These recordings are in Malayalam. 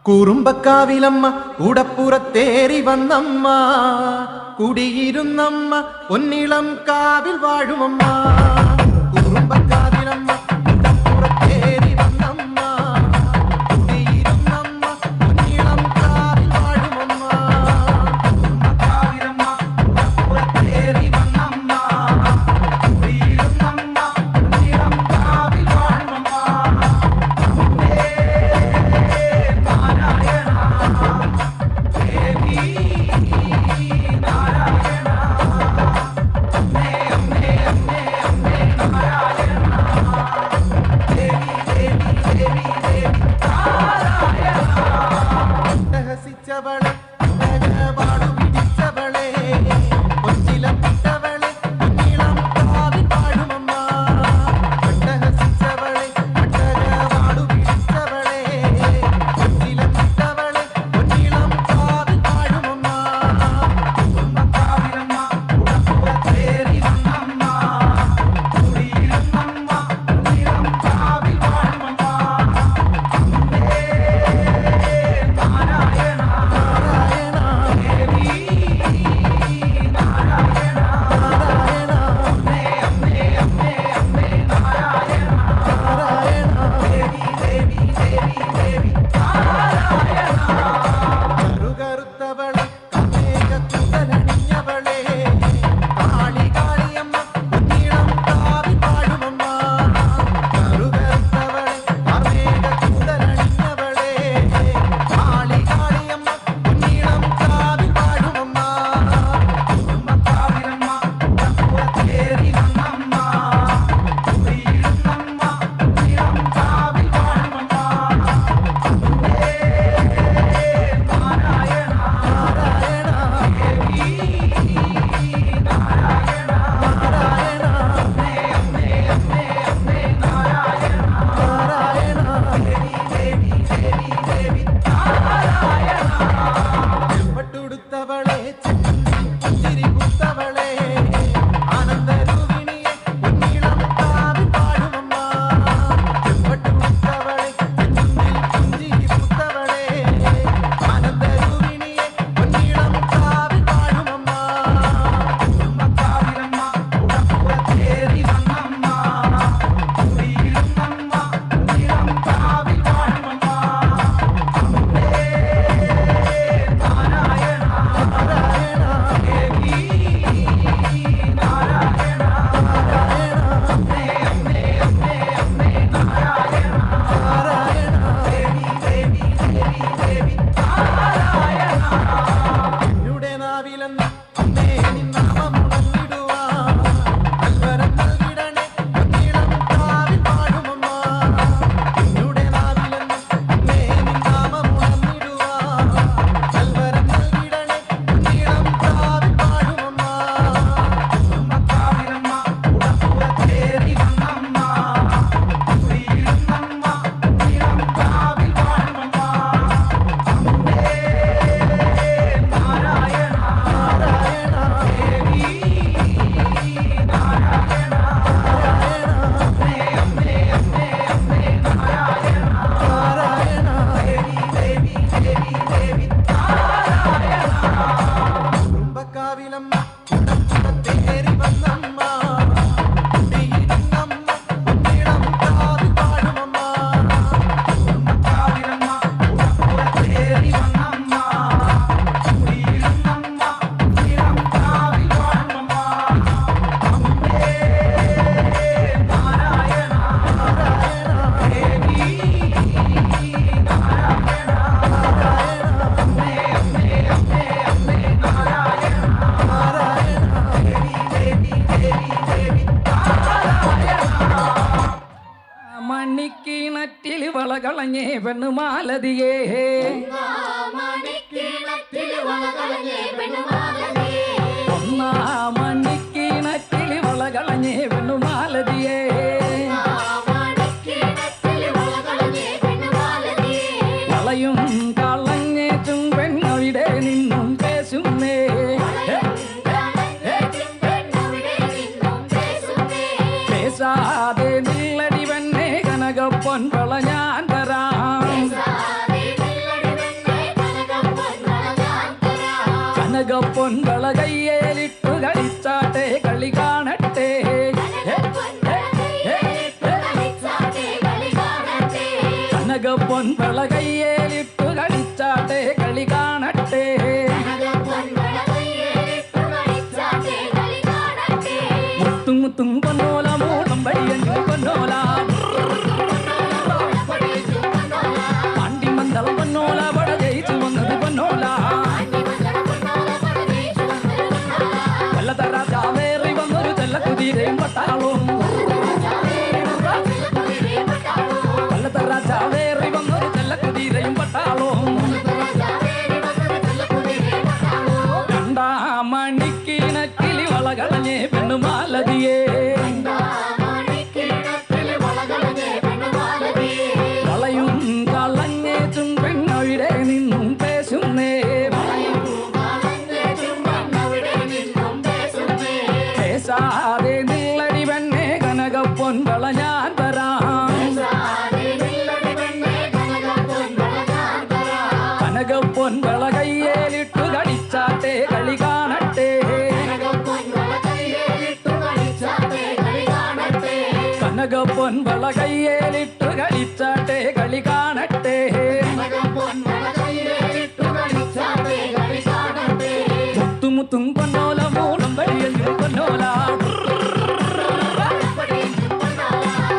കുറുമ്പക്കാവിലമ്മ കൂടപ്പുറത്തേറി വന്നമ്മ കുടിയിരുന്നമ്മ പൊന്നിളം കാവിൽ വാഴുമമ്മ. കുറുമ്പക്കാവിലമ്മ കൂടപ്പുറത്തേറി വന്നമ്മ കുടിയിരുന്നമ്മ പൊന്നിളം കാവിൽ വാഴുമമ്മ. കുറുമ്പക്കാവിലമ്മ കൂടപ്പുറത്തേറി വന്നമ്മ കുടിയിരുന്നമ്മ പൊന്നിളം കാവിൽ വാഴുമമ്മ. രഹസിച്ചവളെ പാടു പിടിച്ചവളെ കൊച്ചിലം വിട്ടവളെ പൊന്നിളം കാവിൽ വാഴുമമ്മ. രഹസിച്ചവളെ പാടു പിടിച്ചവളെ കൊച്ചിലം വിട്ടവളെ പൊന്നിളം കാവിൽ വാഴുമമ്മ. കുറുമ്പക്കാവിലമ്മ കൂടപ്പുറത്തേറി വന്നമ്മ കുടിയിരുന്നമ്മ പൊന്നിളം കാവിൽ വാഴുമമ്മ. കറുകറുത്തവളെ കമേഘക്കുടലണിഞ്ഞവളെ കാളി കാളിയമ്മ പൊന്നിളം കാവിൽ വാഴുമമ്മ. കറുകറുത്തവളെ കമേഘക്കുടലണിഞ്ഞവളെ കാളി കാളിയമ്മ പൊന്നിളം കാവിൽ വാഴുമമ്മ. കുറുമ്പക്കാവിലമ്മ കൂടപ്പുറത്തേറി വന്നമ്മ കുടിയിരുന്നമ്മ പൊന്നിളം കാവിൽ വാഴുമമ്മ. പട്ടുടുത്തവളെ പുഞ്ചിരി പൂത്തവളെ ആനന്ദരൂപിണിയെ പൊന്നിളം കാവിൽ വാഴുമമ്മ. പട്ടുടുത്തവളെ പുഞ്ചിരി പൂത്തവളെ ആനന്ദരൂപിണിയെ പൊന്നിളം കാവിൽ വാഴുമമ്മ. കുറുമ്പക്കാവിലമ്മ കൂടപ്പുറത്തേറി വന്നമ്മ കുടിയിരുന്നമ്മ പൊന്നിളം കാവിൽ വാഴുമമ്മ. എന്നുടെ നാവിലെന്ന് അമ്മേ നിൻ നാമമുണർന്നിടുവാൻ നൽവരം നൽകിടണേ പൊന്നിളം കാവിൽ വാഴുമമ്മ. എന്നുടെ നാവിലെന്ന് അമ്മേ നിൻ നാമമുണർന്നിടുവാൻ നൽവരം നൽകിടണേ പൊന്നിളം കാവിൽ വാഴുമമ്മ. കുറുമ്പക്കാവിലമ്മ കൂടപ്പുറത്തേറി വന്നമ്മ കുടിയിരുന്നമ്മ പൊന്നിളം കാവിൽ വാഴുമമ്മ. കുറുമ്പക്കാവിലമ്മ കൂടപ്പുറത്തേറി വന്നമ്മ കുടിയിരുന്നമ്മ പൊന്നിളം കാവിൽ വാഴുമമ്മ. കുറുമ്പക്കാവിലമ്മ കൂടപ്പുറത്തേറി വന്നമ്മ കുടിയിരുന്നമ്മ പൊന്നിളം കാവിൽ വാഴുമമ്മ. മണിക്കിണറ്റിൽ വളകളഞ്ഞേ പെണ്ണുമാലതിയേ മണിക്കിണറ്റിൽ വളകളഞ്ഞേ പെണ്ണുമാലതിയേ വളയും കളഞ്ഞേറ്റും പെണ്ണവിടെ നിന്നും പേശുന്നേ പേശാതെ നില്ലടി പെണ്ണേ കനകപ്പൊൻ വള ഞാൻ തരാം കനകപ്പൊൻ വിളകയ്യേലിട്ടു കളിച്ചാട്ടെ കളി കാണട്ടെ മുത്തും മുത്തും പൊന്നോല മൂളം വഴിയഞ്ഞു പൊന്നോല പാണ്ടിമന്തളം പൊന്നോല വട ജയിച്ചു വന്നത് പൊന്നോല കൊല്ലത്തറ ചാവേറി വന്നൊരു ചെല്ലക്കുതിരയും പട്ടാളവും കൊല്ലത്തറ ചാവേറി വന്നൊരു ചെല്ലക്കുതിരയും പട്ടാളവും രണ്ടാം മണിക്കിണക്കിളി വളകളഞ്ഞേ പെണ്ണുമാലതിയേ വളയും കളഞ്ഞേച്ചും പെണ്ണവിടെ നിന്നും പേശുന്നേ പേശാതെ നിള്ളടി പെണ്ണെ കനകപ്പൊൻ വള ഞാൻ തരാം കനകപ്പൊൻ വള കയ്യേലിട്ടു കളിച്ചാട്ടെ കളി കാണട്ടെ കനകപ്പൊൻ വള കയ്യേലിട്ടു കളിച്ചാട്ടെ കളി കാണട്ടെ മുത്തുമുത്തും പൊന്നോല മൂളം വഴിയഞ്ഞു പൊന്നോല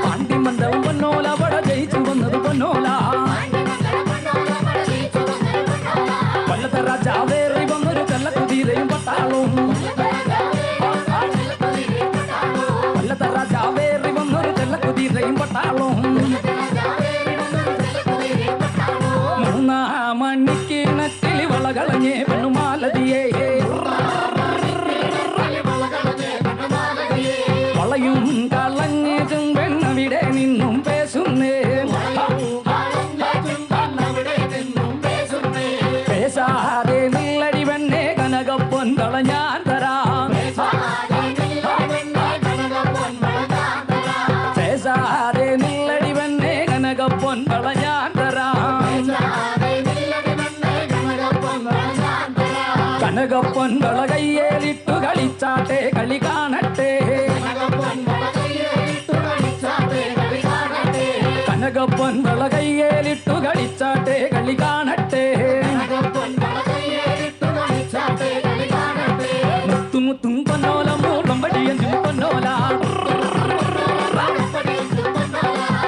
പാണ്ടിമന്തവും പൊന്നോല വട ജയിച്ചു വന്നത് പൊന്നോല കൊല്ലത്തറ ചാവേറി വന്നൊരു ചെല്ലക്കുതിരയും പട്ടാളവും കൊല്ലത്തറ ചാവേറി വന്നൊരു ചെല്ലക്കുതിരയും പട്ടാളവും മൂന്നാം മണിക്കിണക്കിളി വളകളഞ്ഞേ പെണ്ണുമാലതിയേ വളയും കളഞ്ഞേച്ചും പെണ്ണവിടെ നിന്നും പേശുന്നേ പേശാതെ നിള്ളടി പെണ്ണെ കനകപ്പൊൻ വള ഞാൻ തരാം പേശാതെ നിള്ളടി പെണ്ണെ കനകപ്പൊൻ വള ഞാൻ തരാം കനകപ്പൊൻ വള കയ്യേലിട്ടു കളിച്ചാട്ടെ കളി കാണട്ടെ കനകപ്പൊൻ വള കയ്യേലിട്ടു കളിച്ചാട്ടെ കളി കാണട്ടെ മുത്തുമുത്തും പൊന്നോല മൂളം വഴിയഞ്ചും പൊന്നോല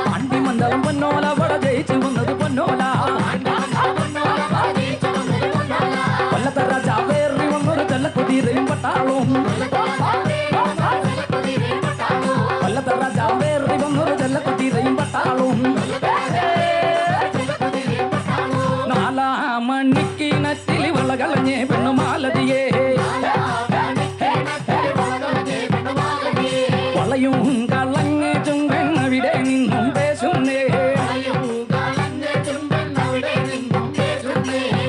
പാണ്ടിമന്തളം പൊന്നോല വട ജയിച്ചു വന്നത് പൊന്നോല കൊല്ലത്തറ ചാവേറി വന്നൊരു ചെല്ലക്കുതിരയും പട്ടാളവും കൊല്ലത്തറ ചാവേറി വന്നൊരു ചെല്ലക്കുതിരയും പട്ടാളവും നാലാം മണിക്കിണറ്റിൽ വളകളഞ്ഞേ പെണ്ണുമാലതിയേ വളയും കളഞ്ഞേച്ചും പെണ്ണവിടെ നിന്നും പേശുന്നേ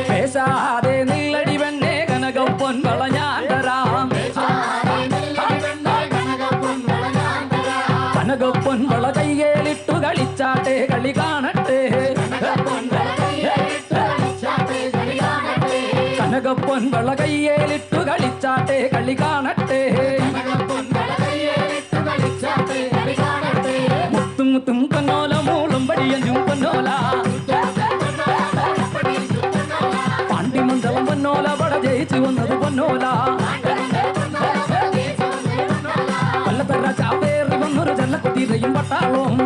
പേശാതെ നിള്ളടി പെണ്ണെ കനകപ്പൊൻ വള ഞാൻ തരാം കനകപ്പൊൻ വള കയ്യേലിട്ടു കളിച്ചാട്ടെ കളി കാണട്ടെ കനകപ്പൊൻ വള കയ്യേലിട്ടു കളിച്ചാട്ടെ കളി കാണട്ടെ മുത്തുമുത്തും പൊന്നോല മൂളും വഴിയഞ്ഞും പൊന്നോല പാണ്ടിമന്തളം പൊന്നോല വട ജയിച്ചു വന്നത് പൊന്നോല കൊല്ലത്തറ ചാവേറി വന്നൊരു ചെല്ലക്കുതിരയും പട്ടാളവും